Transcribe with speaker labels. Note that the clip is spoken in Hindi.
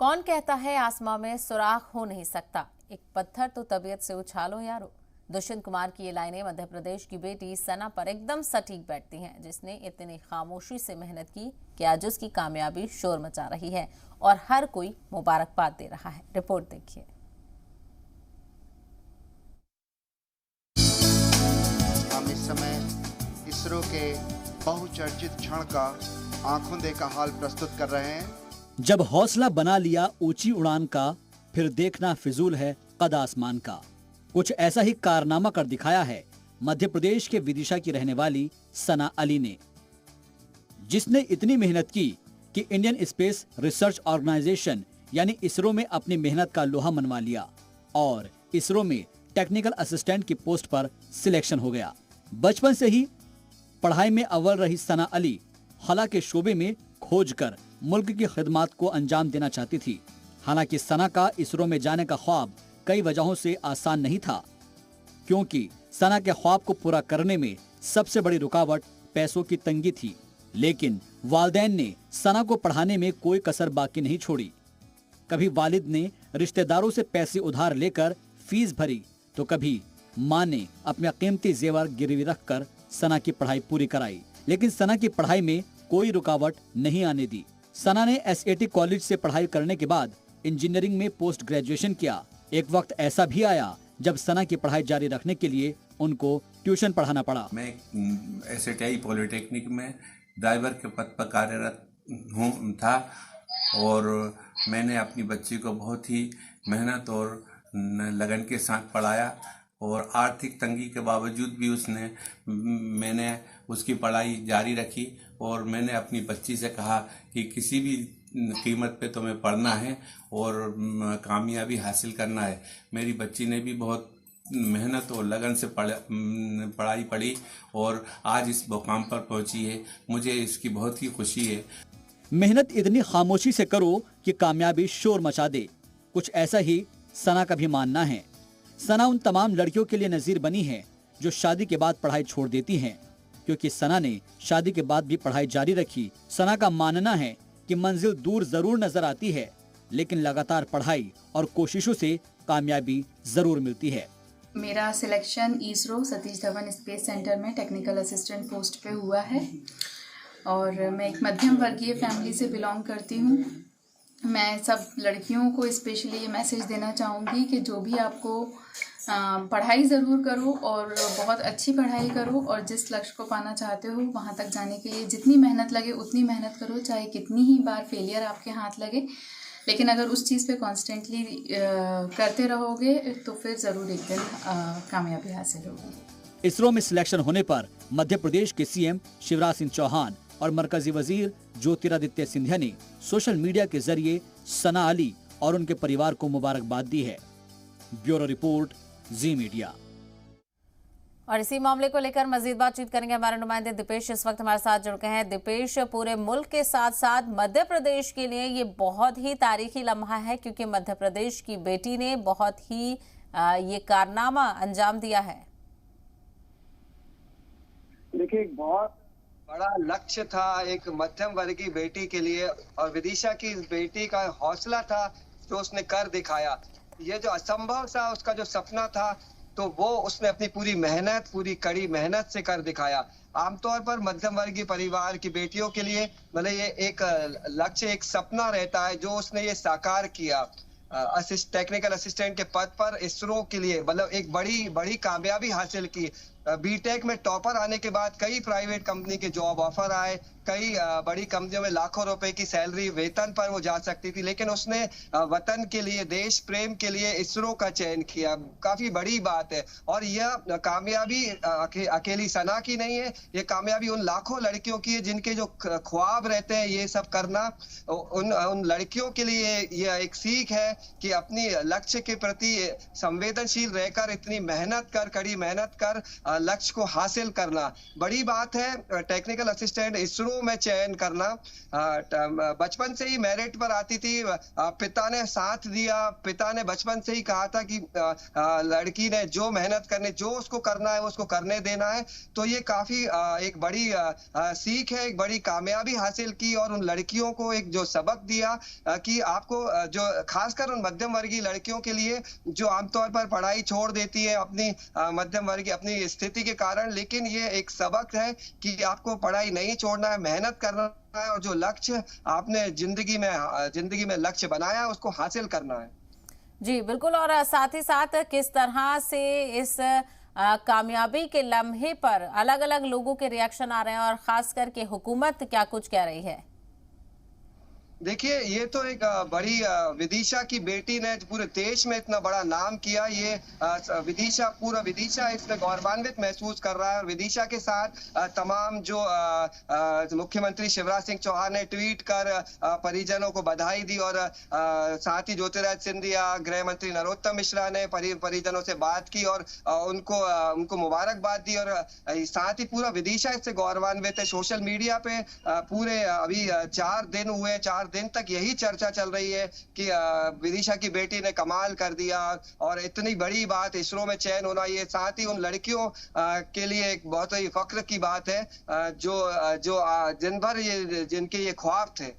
Speaker 1: कौन कहता है आसमां में सुराख हो नहीं सकता, एक पत्थर तो तबीयत से उछालो यारो। दुष्यंत कुमार की ये लाइनें मध्य प्रदेश की बेटी सना पर एकदम सटीक बैठती हैं, जिसने इतनी खामोशी से मेहनत की कि आज उसकी कामयाबी शोर मचा रही है और हर कोई मुबारकबाद दे रहा है। रिपोर्ट देखिए।
Speaker 2: हम इस समय इसरो के बहुचर्चित क्षण का आंखों देखा हाल प्रस्तुत कर रहे हैं।
Speaker 3: जब हौसला बना लिया ऊंची उड़ान का, फिर देखना फिजूल है कद आसमान का। कुछ ऐसा ही कारनामा कर दिखाया है मध्य प्रदेश के विदिशा की रहने वाली सना अली ने, जिसने इतनी मेहनत की कि इंडियन स्पेस रिसर्च ऑर्गेनाइजेशन यानी इसरो में अपनी मेहनत का लोहा मनवा लिया और इसरो में टेक्निकल असिस्टेंट की पोस्ट पर सिलेक्शन हो गया। बचपन से ही पढ़ाई में अव्वल रही सना अली कला के शोबे में खोजकर मुल्क की खिदमत को अंजाम देना चाहती थी। हालांकि सना का इसरो में जाने का ख्वाब कई वजहों से आसान नहीं था, क्योंकि सना के ख्वाब को पूरा करने में सबसे बड़ी रुकावट पैसों की तंगी थी। लेकिन वालिदैन ने सना को पढ़ाने में कोई कसर बाकी नहीं छोड़ी। कभी वालिद ने रिश्तेदारों से पैसे उधार लेकर फीस भरी, तो कभी मां ने अपने कीमती जेवर गिरवी रखकर सना की पढ़ाई पूरी कराई। लेकिन सना की पढ़ाई में कोई रुकावट नहीं आने दी। सना ने SAT कॉलेज से पढ़ाई करने के बाद इंजीनियरिंग में पोस्ट ग्रेजुएशन किया। एक वक्त ऐसा भी आया जब सना की पढ़ाई जारी रखने के लिए उनको ट्यूशन पढ़ाना पड़ा।
Speaker 4: मैं SATI पॉलिटेक्निक में ड्राइवर के पद पर कार्यरत था और मैंने अपनी बच्ची को बहुत ही मेहनत और लगन के साथ पढ़ाया और आर्थिक तंगी के बावजूद भी मैंने उसकी पढ़ाई जारी रखी और मैंने अपनी बच्ची से कहा कि किसी भी कीमत पे तुम्हें पढ़ना है और कामयाबी हासिल करना है। मेरी बच्ची ने भी बहुत मेहनत और लगन से पढ़ाई पढ़ी और आज इस मुकाम पर पहुंची है। मुझे इसकी बहुत ही खुशी है।
Speaker 3: मेहनत इतनी खामोशी से करो कि कामयाबी शोर मचा दे, कुछ ऐसा ही सना का भी मानना है। सना उन तमाम लड़कियों के लिए नजीर बनी है जो शादी के बाद पढ़ाई छोड़ देती हैं, क्योंकि सना ने शादी के बाद भी पढ़ाई जारी रखी। सना का मानना है कि मंजिल दूर जरूर नजर आती है, लेकिन लगातार पढ़ाई और कोशिशों से कामयाबी जरूर मिलती है।
Speaker 5: मेरा selection ISRO Satish Dhawan space centre में टेक्निकल असिस्टेंट पोस्ट पे हुआ है और मैं एक मध्यम वर्गीय फैमिली से बिलोंग करती हूँ। मैं सब लड़कियों को स्पेशली ये मैसेज देना चाहूँगी कि जो भी आपको पढ़ाई ज़रूर करो और बहुत अच्छी पढ़ाई करो और जिस लक्ष्य को पाना चाहते हो वहाँ तक जाने के लिए जितनी मेहनत लगे उतनी मेहनत करो, चाहे कितनी ही बार फेलियर आपके हाथ लगे, लेकिन अगर उस चीज़ पे कॉन्स्टेंटली करते रहोगे तो फिर ज़रूर एक दिन कामयाबी हासिल होगी।
Speaker 3: इसरो में सिलेक्शन होने पर मध्य प्रदेश के CM शिवराज सिंह चौहान और मरकजी वजीर ज्योतिरादित्य सिंधिया ने सोशल मीडिया के जरिए सना अली और उनके परिवार को मुबारकबाद दी है। ब्यूरो रिपोर्ट, जी मीडिया।
Speaker 1: और इसी मामले को लेकर मजीद बातचीत करेंगे हमारे नुमाइंदे दीपेश इस वक्त हमारे साथ जुड़ गए हैं। दीपेश, पूरे मुल्क के साथ साथ मध्य प्रदेश के लिए ये बहुत ही तारीखी लम्हा है, क्योंकि मध्य प्रदेश की बेटी ने बहुत ही ये कारनामा अंजाम दिया है।
Speaker 6: देखिए, एक बहुत बड़ा लक्ष्य था एक मध्यम वर्गीय बेटी के लिए और विदिशा की इस बेटी का हौसला था जो उसने कर दिखाया। ये जो असंभव था, उसका जो सपना था, तो वो उसने अपनी पूरी कड़ी मेहनत से कर दिखाया। आमतौर पर मध्यम वर्गीय परिवार की बेटियों के लिए मतलब ये एक लक्ष्य, एक सपना रहता है, जो उसने ये साकार किया। टेक्निकल असिस्टेंट के पद पर इसरो के लिए मतलब एक बड़ी कामयाबी हासिल की। बीटेक में टॉपर आने के बाद कई प्राइवेट कंपनी के जॉब ऑफर आए, कई बड़ी कंपनियों में लाखों रुपए की सैलरी वेतन पर वो जा सकती थी, लेकिन उसने वतन के लिए, देश प्रेम के लिए इसरो का चयन किया। काफी बड़ी बात है और यह कामयाबी अकेली सना की नहीं है, ये कामयाबी उन लाखों लड़कियों की है जिनके जो ख्वाब रहते हैं ये सब करना। उन लड़कियों के लिए यह एक सीख है कि अपनी लक्ष्य के प्रति संवेदनशील रहकर इतनी कड़ी मेहनत कर लक्ष्य को हासिल करना बड़ी बात है। टेक्निकल असिस्टेंट इसरो इसरो में चयन करना। बचपन से ही मेरिट पर आती थी। पिता ने साथ दिया, पिता ने बचपन से ही कहा था कि लड़की ने जो मेहनत करनी, जो उसको करना है उसको करने देना है। तो ये काफी एक बड़ी सीख है, एक बड़ी कामयाबी हासिल की और उन लड़कियों को एक जो सबक दिया कि आपको जो खासकर उन मध्यम वर्गीय लड़कियों के लिए जो आमतौर पर पढ़ाई छोड़ देती है अपनी मध्यम वर्गीय अपनी स्थिति के कारण, लेकिन ये एक सबक है कि आपको पढ़ाई नहीं छोड़ना है, मेहनत करना है और जो लक्ष्य आपने जिंदगी में लक्ष्य बनाया उसको हासिल करना है।
Speaker 1: जी बिल्कुल। और साथ ही साथ किस तरह से इस कामयाबी के लम्हे पर अलग अलग लोगों के रिएक्शन आ रहे हैं और खास करके हुकूमत क्या कुछ कह रही है?
Speaker 6: देखिए, ये तो एक बड़ी विदिशा की बेटी ने पूरे देश में इतना बड़ा नाम किया। ये पूरा विदिशा इसमें गौरवान्वित महसूस कर रहा है। और विदिशा के साथ तमाम जो मुख्यमंत्री शिवराज सिंह चौहान ने ट्वीट कर परिजनों को बधाई दी और साथ ही ज्योतिरादित्य सिंधिया, गृह मंत्री नरोत्तम मिश्रा ने परिजनों से बात की और उनको मुबारकबाद दी। और साथ ही पूरा विदिशा इससे गौरवान्वित है। सोशल मीडिया पे पूरे अभी 4 दिन हुए, 4 दिन तक यही चर्चा चल रही है कि विदिशा की बेटी ने कमाल कर दिया और इतनी बड़ी बात इसरो में चयन होना, ये साथ ही उन लड़कियों के लिए एक बहुत ही फख्र की बात है जो दिन भर जिनके ये ख्वाब थे।